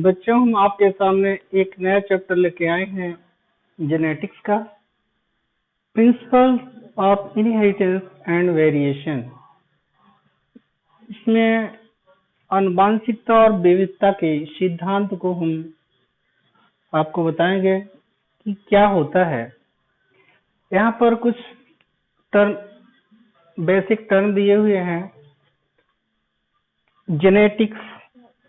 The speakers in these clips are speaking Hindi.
बच्चों, हम आपके सामने एक नया चैप्टर लेके आए हैं जेनेटिक्स का, principle of inheritance and variation. इसमें आनुवांशिकता और विविधता के सिद्धांत को हम आपको बताएंगे कि क्या होता है। यहाँ पर कुछ बेसिक टर्म दिए हुए हैं: जेनेटिक्स,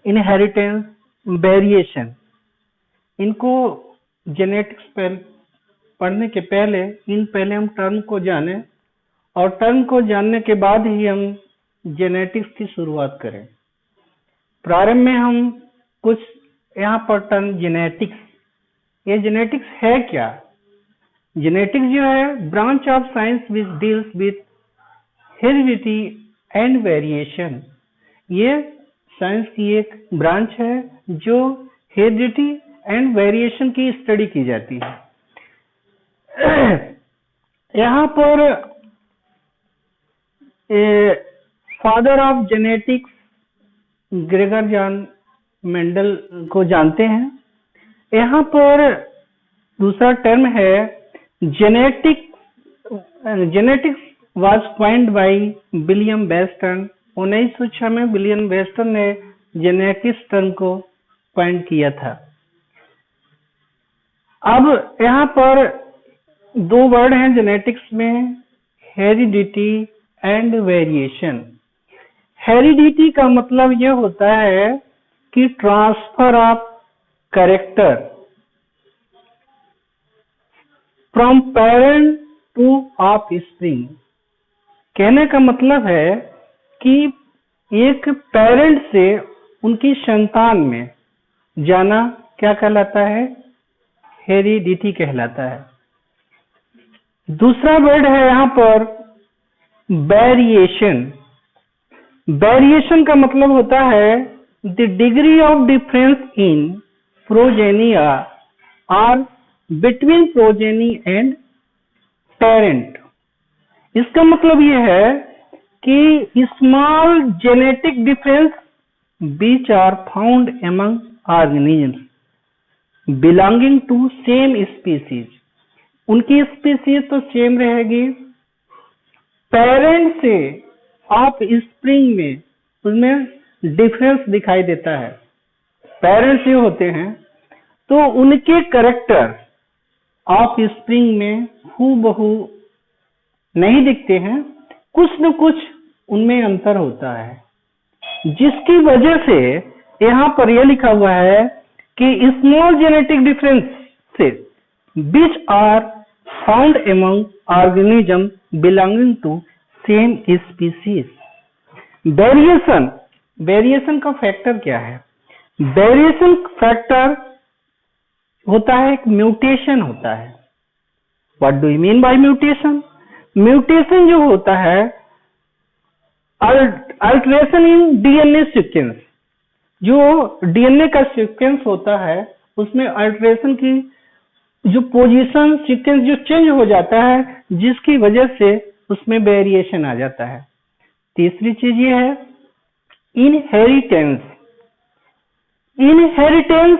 इनहेरिटेंस, वेरिएशन। इनको जेनेटिक्स पढ़ने के पहले हम टर्म को जानें, और टर्म को जानने के बाद ही हम जेनेटिक्स की शुरुआत करें। प्रारंभ में हम कुछ यहाँ पर टर्म जेनेटिक्स, ये जेनेटिक्स है क्या? जेनेटिक्स जो है branch of science which deals with heredity and variation. ये साइंस की एक ब्रांच है जो हेरिडिटी एंड वेरिएशन की स्टडी की जाती है। यहाँ पर father of genetics Gregor John Mendel को जानते हैं। यहाँ पर दूसरा टर्म है genetics was coined by William western. 1906 में विलियम वेस्टन ने जेनेटिक्स टर्म को कॉइन किया था। अब यहाँ पर दो वर्ड हैं जेनेटिक्स में, हेरिडिटी एंड वेरिएशन। हेरिडिटी का मतलब यह होता है कि transfer of character from parent to offspring. कहने का मतलब है कि एक पेरेंट से उनकी संतान में जाना क्या कहलाता है? हेरिडिटी कहलाता है। दूसरा वर्ड है यहाँ पर वेरिएशन। वेरिएशन का मतलब होता है the degree of difference in progeny और बिटवीन प्रोजेनी एंड पेरेंट। इसका मतलब यह है कि small genetic difference which are found among organisms belonging to same species। उनकी स्पीसीज तो सेम रहेगी, पेरेंट से ऑफ स्प्रिंग में उसमें डिफरेंस दिखाई देता है। पेरेंट्स जो होते हैं तो उनके कैरेक्टर ऑफ स्प्रिंग में हूबहू नहीं दिखते हैं, कुछ न कुछ उनमें अंतर होता है, जिसकी वजह से यहाँ पर यह लिखा हुआ है कि small genetic differences which are found among organisms belonging to same species। Variation का फैक्टर क्या है? वेरिएशन फैक्टर होता है एक म्यूटेशन होता है। What do you mean by mutation? Mutation जो होता है अल्टरेशन इन डीएनए सीक्वेंस। जो डीएनए का सीक्वेंस होता है उसमें अल्टरेशन की जो पोजीशन सीक्वेंस जो चेंज हो जाता है, जिसकी वजह से उसमें वेरिएशन आ जाता है। तीसरी चीज ये है inheritance. Inheritance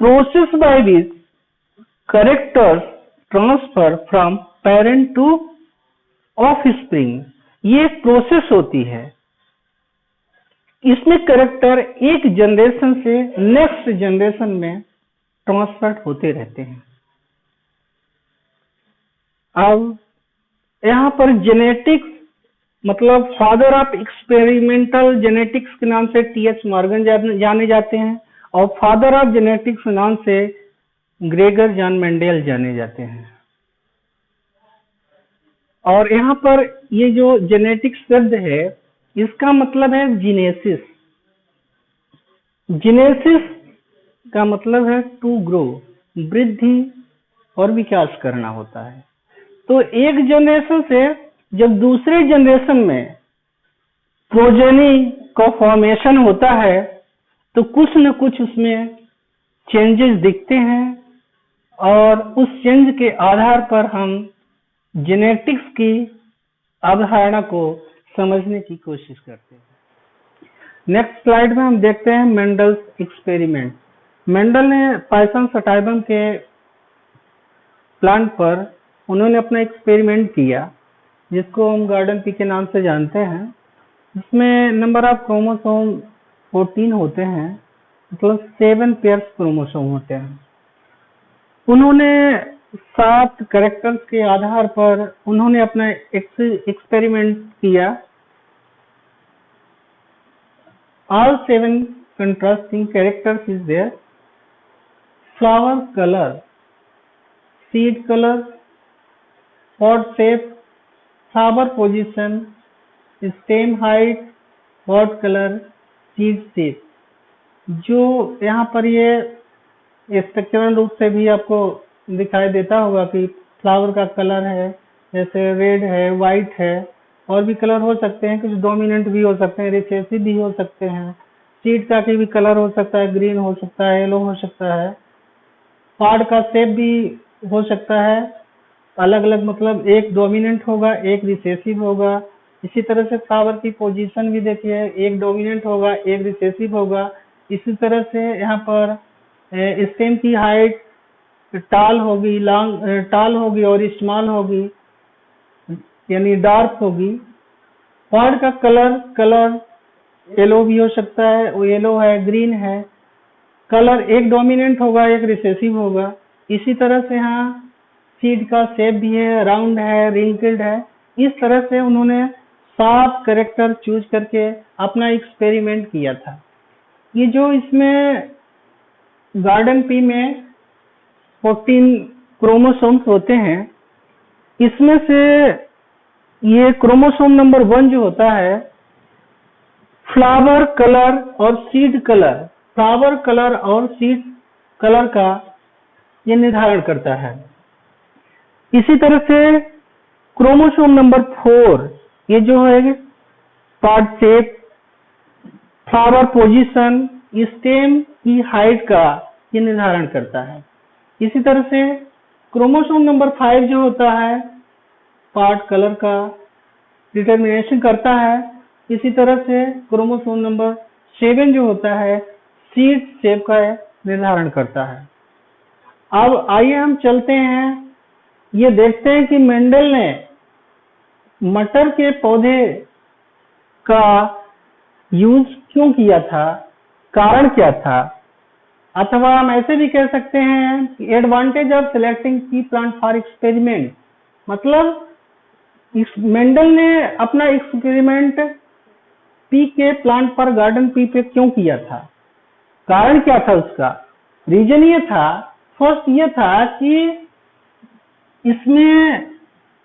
process by which characters transfer from parent to offspring. ये एक प्रोसेस होती है, इसमें कैरेक्टर एक जनरेशन से नेक्स्ट जनरेशन में ट्रांसफर होते रहते हैं। अब यहाँ पर जेनेटिक्स मतलब फादर ऑफ एक्सपेरिमेंटल जेनेटिक्स के नाम से टीएच मॉर्गन जाने जाते हैं, और फादर ऑफ जेनेटिक्स के नाम से ग्रेगर जॉन मेंडल जाने जाते हैं। और यहाँ पर ये जो जेनेटिक्स शब्द है इसका मतलब है जीनेसिस। जीनेसिस का मतलब है टू ग्रो, वृद्धि और विकास करना होता है। तो एक जनरेशन से जब दूसरे जनरेशन में प्रोजेनी का फॉर्मेशन होता है तो कुछ न कुछ उसमें चेंजेस दिखते हैं, और उस चेंज के आधार पर हम जेनेटिक्स की अवधारणा को समझने की कोशिश करते हैं। नेक्स्ट स्लाइड में हम देखते हैं मेंडल्स एक्सपेरिमेंट। मेंडल ने पाइसम सटाइवम के प्लांट पर उन्होंने अपना एक्सपेरिमेंट किया, जिसको हम गार्डन पी के नाम से जानते हैं। इसमें नंबर ऑफ क्रोमोसोम 14 होते हैं, मतलब 7 पेयर्स क्रोमोसोम होते हैं। उन्होंने 7 कैरेक्टर्स के आधार पर उन्होंने अपना एक्सपेरिमेंट किया। All 7 contrasting characters is there: flower color, seed color, pod shape, flower position, stem height, pod color, seed shape। जो यहाँ पर ये स्ट्रक्चरल रूप से भी आपको दिखाई देता होगा कि फ्लावर का कलर है, जैसे रेड है, व्हाइट है, और भी कलर हो सकते हैं, कुछ डोमिनेंट भी हो सकते हैं, रिसेसिव भी हो सकते हैं। सीड का भी कलर हो सकता है, ग्रीन हो सकता है, येलो हो सकता है। पार्ट का शेप भी हो सकता है अलग अलग, मतलब एक डोमिनेंट होगा, एक रिसेसिव होगा। इसी तरह से फ्लावर की पोजीशन भी देखिए, एक डोमिनेंट होगा, एक रिसेसिव होगा। इसी तरह से यहाँ पर स्टेम की हाइट टाल होगी, टाल होगी और स्मॉल होगी, यानी डार्क होगी। पॉड का कलर येलो भी हो सकता है, वो येलो है, ग्रीन है। कलर एक डोमिनेंट होगा, एक रिसेसिव होगा। इसी तरह से यहाँ सीड का शेप भी है, राउंड है, रिंकल्ड है। इस तरह से उन्होंने 7 कैरेक्टर चूज करके अपना एक्सपेरिमेंट किया था। ये जो इसमें गार्डन पी में 14 क्रोमोसोम्स होते हैं, इसमें से ये क्रोमोसोम नंबर 1 जो होता है, फ्लावर कलर और सीड कलर, फ्लावर कलर और सीड कलर का ये निर्धारण करता है। इसी तरह से क्रोमोसोम नंबर 4 ये जो है part shape, flower position, stem की हाइट का ये निर्धारण करता है। इसी तरह से क्रोमोसोम नंबर 5 जो होता है पार्ट कलर का डिटर्मिनेशन करता है। इसी तरह से क्रोमोसोम नंबर 7 जो होता है सीड शेप का निर्धारण करता है। अब आइए हम चलते हैं, ये देखते हैं कि मेंडल ने मटर के पौधे का यूज क्यों किया था, कारण क्या था। अथवा हम ऐसे भी कह सकते हैं कि advantage of selecting P plant for experiment, मतलब इस मेंडल ने अपना एक्सपेरिमेंट पी के प्लांट पर गार्डन पी पे क्यों किया था, कारण क्या था उसका। रीजन ये था, फर्स्ट ये था कि इसमें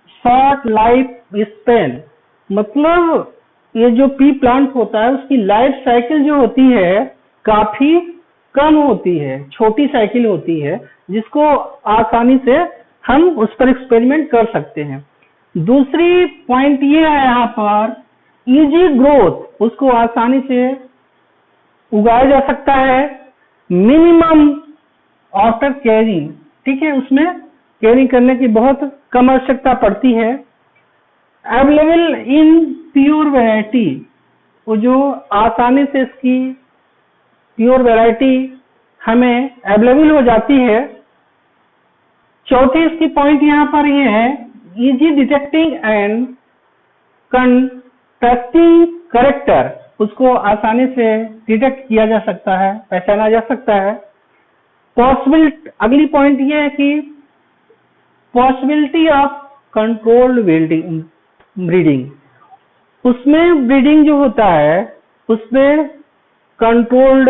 शॉर्ट लाइफ स्पेन, मतलब ये जो पी प्लांट होता है उसकी लाइफ साइकिल जो होती है काफी कम होती है, छोटी साइकिल होती है, जिसको आसानी से हम उस पर एक्सपेरिमेंट कर सकते हैं। दूसरी पॉइंट ये है यहाँ पर इजी ग्रोथ, उसको आसानी से उगाया जा सकता है। मिनिमम आफ्टर केयरिंग, ठीक है, उसमें केयरिंग करने की बहुत कम आवश्यकता पड़ती है। अवेलेबल इन प्योर वैरायटी, वो जो आसानी से इसकी प्योर वैरायटी हमें अवेलेबल हो जाती है। चौथी इसकी पॉइंट यहाँ पर ये है easy detecting and contrasting character, उसको आसानी से डिटेक्ट किया जा सकता है, पहचाना जा सकता है। पॉसिबिलिटी, अगली पॉइंट ये है कि पॉसिबिलिटी ऑफ कंट्रोल्ड ब्रीडिंग, उसमें ब्रीडिंग जो होता है उसमें कंट्रोल्ड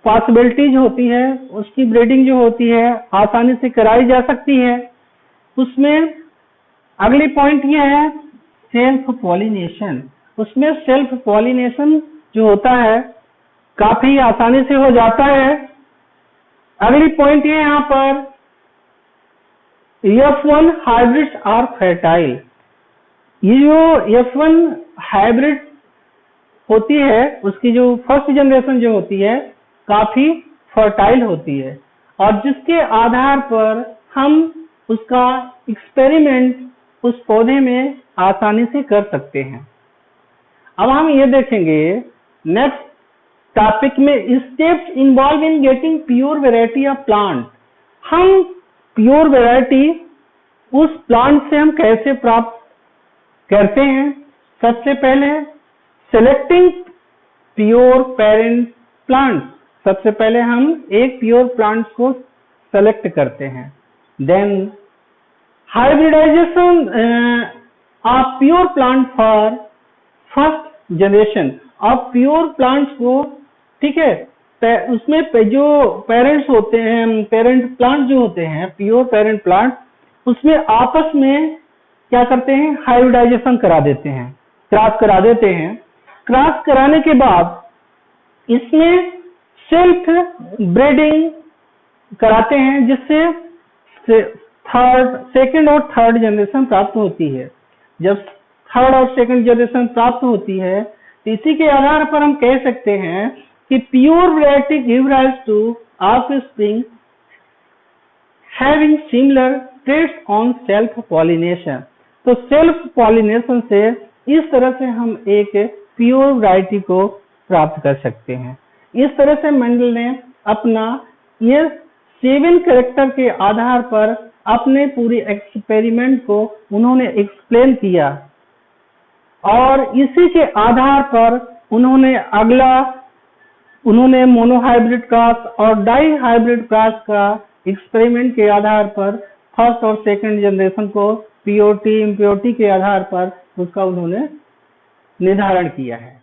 पॉसिबिलिटीज होती है, उसकी ब्रीडिंग जो होती है आसानी से कराई जा सकती है उसमें। अगली पॉइंट ये है सेल्फ पॉलिनेशन, उसमें सेल्फ पॉलिनेशन जो होता है काफी आसानी से हो जाता है। अगली पॉइंट ये यहाँ पर F1 हाइब्रिड्स आर फर्टाइल, ये जो F1 हाइब्रिड होती है उसकी जो फर्स्ट जनरेशन जो होती है काफी फर्टाइल होती है, और जिसके आधार पर हम उसका एक्सपेरिमेंट उस पौधे में आसानी से कर सकते हैं। अब हम ये देखेंगे नेक्स्ट टॉपिक में steps involve in getting pure variety of plant. हम प्योर वेराइटी उस प्लांट से हम कैसे प्राप्त करते हैं? सबसे पहले सेलेक्टिंग प्योर पेरेंट प्लांट, सबसे पहले हम एक प्योर प्लांट को सेलेक्ट करते हैं। Then hybridisation of pure plant for first generation. अब प्योर प्लांट्स को, ठीक है, उसमें जो पेरेंट्स होते हैं, पेरेंट प्लांट जो होते हैं, प्योर पेरेंट प्लांट, उसमें आपस में क्या करते हैं? हाइब्रिडाइजेशन करा देते हैं, क्रॉस करा देते हैं। क्रॉस कराने के बाद इसमें सेल्फ ब्रीडिंग कराते हैं, जिससे सेकंड और थर्ड जनरेशन प्राप्त होती है। जब थर्ड और सेकंड जनरेशन प्राप्त होती है तो इसी के आधार पर हम कह सकते हैं कि pure variety give rise to offspring having similar traits on self pollination. तो सेल्फ पॉलिनेशन से इस तरह से हम एक प्योर वैरायटी को प्राप्त कर सकते हैं। इस तरह से मेंडल ने अपना ये 7 कैरेक्टर के आधार पर अपने पूरी एक्सपेरिमेंट को उन्होंने एक्सप्लेन किया, और इसी के आधार पर उन्होंने मोनोहाइब्रिड क्रॉस और डाई हाइब्रिड क्रॉस का एक्सपेरिमेंट के आधार पर फर्स्ट और सेकंड जनरेशन को प्योरिटी इम्प्योरिटी के आधार पर उसका उन्होंने निर्धारण किया है।